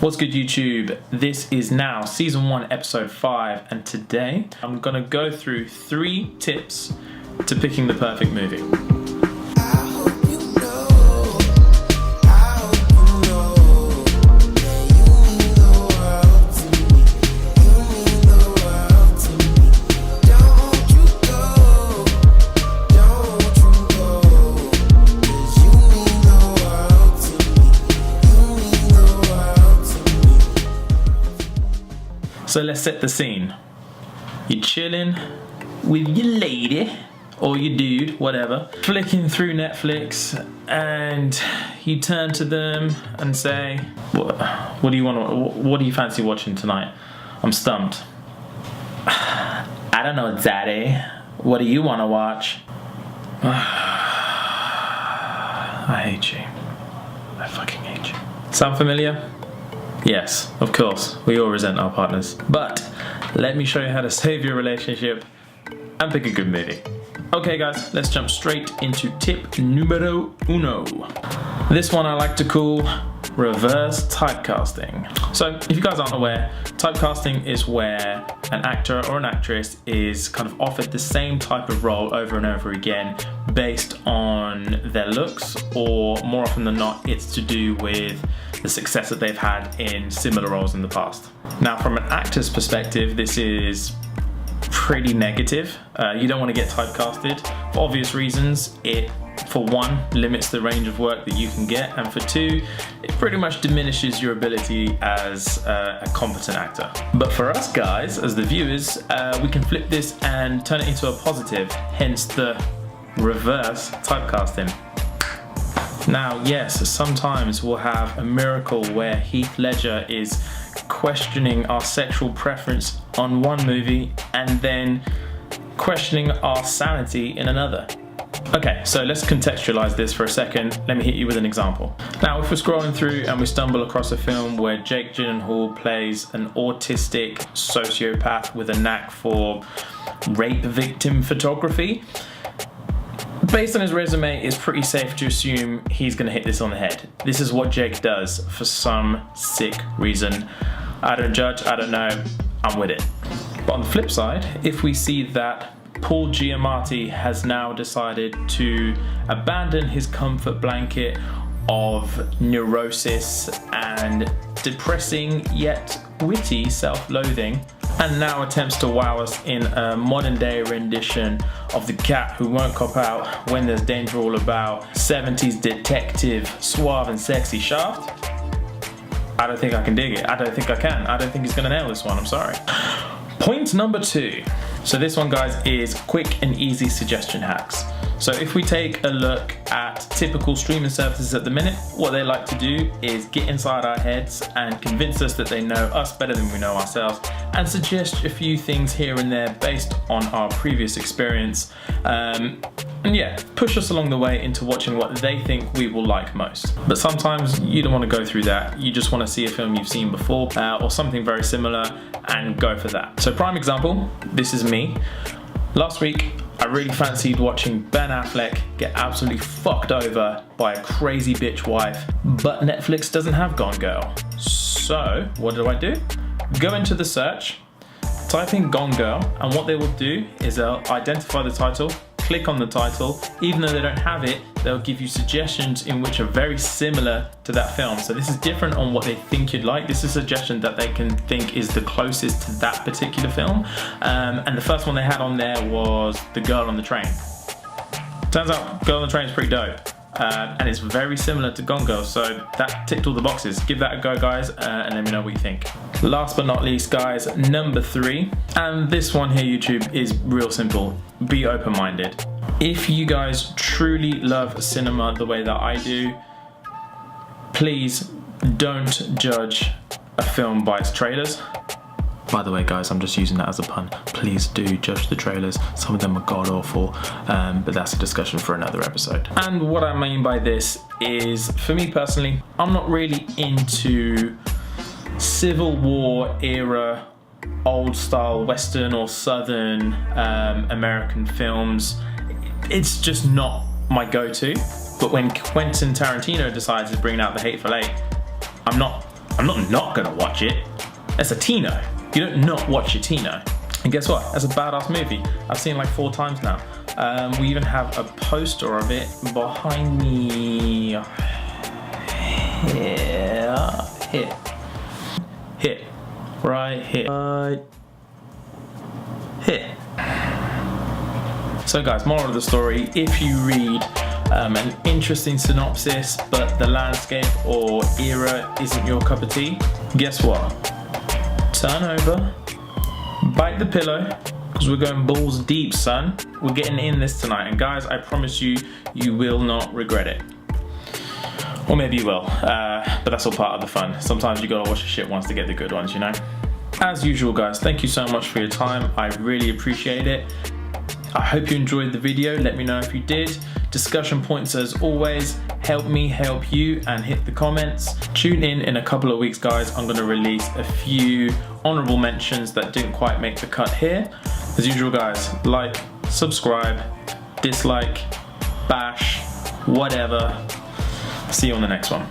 What's good, YouTube? This is now season 1 episode 5, and today I'm gonna go through 3 tips to picking the perfect movie. So let's set the scene. You're chilling with your lady or your dude, whatever, flicking through Netflix, and you turn to them and say, what do you fancy watching tonight? I'm stumped. I don't know, Daddy. What do you want to watch? I hate you. I fucking hate you. Sound familiar? Yes, of course, we all resent our partners. But let me show you how to save your relationship and pick a good movie. Okay guys, let's jump straight into tip numero uno. This one I like to call reverse typecasting. So if you guys aren't aware, typecasting is where an actor or an actress is kind of offered the same type of role over and over again based on their looks, or more often than not, it's to do with the success that they've had in similar roles in the past. Now, from an actor's perspective, this is pretty negative. You don't want to get typecasted for obvious reasons. It, for one, limits the range of work that you can get, and for two, it pretty much diminishes your ability as a competent actor. But for us guys, as the viewers, we can flip this and turn it into a positive, hence the reverse typecasting. Now, yes, sometimes we'll have a miracle where Heath Ledger is questioning our sexual preference on one movie and then questioning our sanity in another. Okay, so let's contextualize this for a second. Let me hit you with an example. Now, if we're scrolling through and we stumble across a film where Jake Gyllenhaal plays an autistic sociopath with a knack for rape victim photography, based on his resume, it's pretty safe to assume he's gonna hit this on the head. This is what Jake does for some sick reason. I don't judge, I don't know, I'm with it. But on the flip side, if we see that Paul Giamatti has now decided to abandon his comfort blanket of neurosis and depressing yet witty self-loathing, and now attempts to wow us in a modern day rendition of the cat who won't cop out when there's danger all about, 70s detective, suave and sexy Shaft, I don't think I can dig it. I don't think I can. I don't think he's gonna nail this one, I'm sorry. Point number 2. So this one, guys, is quick and easy suggestion hacks. So if we take a look at typical streaming services at the minute, what they like to do is get inside our heads and convince us that they know us better than we know ourselves, and suggest a few things here and there based on our previous experience. And yeah, push us along the way into watching what they think we will like most. But sometimes you don't want to go through that. You just want to see a film you've seen before or something very similar and go for that. So prime example, this is me. Last week, I really fancied watching Ben Affleck get absolutely fucked over by a crazy bitch wife, but Netflix doesn't have Gone Girl. So what do? Go into the search, type in Gone Girl, and what they will do is they'll identify the title, click on the title. Even though they don't have it, they'll give you suggestions in which are very similar to that film. So this is different on what they think you'd like. This is a suggestion that they can think is the closest to that particular film. And the first one they had on there was The Girl on the Train. Turns out Girl on the Train is pretty dope. And it's very similar to Gone Girl, so that ticked all the boxes. Give that a go, guys, and let me know what you think. Last but not least, guys, number 3, and this one here, YouTube, is real simple. Be open-minded. If you guys truly love cinema the way that I do, please don't judge a film by its trailers. By the way, guys, I'm just using that as a pun. Please do judge the trailers. Some of them are god-awful, but that's a discussion for another episode. And what I mean by this is, for me personally, I'm not really into Civil War era, old style Western or Southern American films. It's just not my go-to. But when Quentin Tarantino decides to bring out The Hateful Eight, I'm not I'm not gonna watch it. It's a Tino. You don't not watch your Tino. And guess what? That's a badass movie. I've seen it like 4 times now. We even have a poster of it behind me. Here. Right here. Here. So guys, moral of the story, if you read an interesting synopsis but the landscape or era isn't your cup of tea, guess what? Turn over, bite the pillow, because we're going balls deep, son. We're getting in this tonight, and guys, I promise you, you will not regret it. Or maybe you will, but that's all part of the fun. Sometimes you gotta watch the shit once to get the good ones, you know? As usual, guys, thank you so much for your time. I really appreciate it. I hope you enjoyed the video. Let me know if you did. Discussion points as always. Help me help you, and hit the comments. Tune in a couple of weeks, guys. I'm gonna release a few honorable mentions that didn't quite make the cut here. As usual, guys, like, subscribe, dislike, bash, whatever. See you on the next one.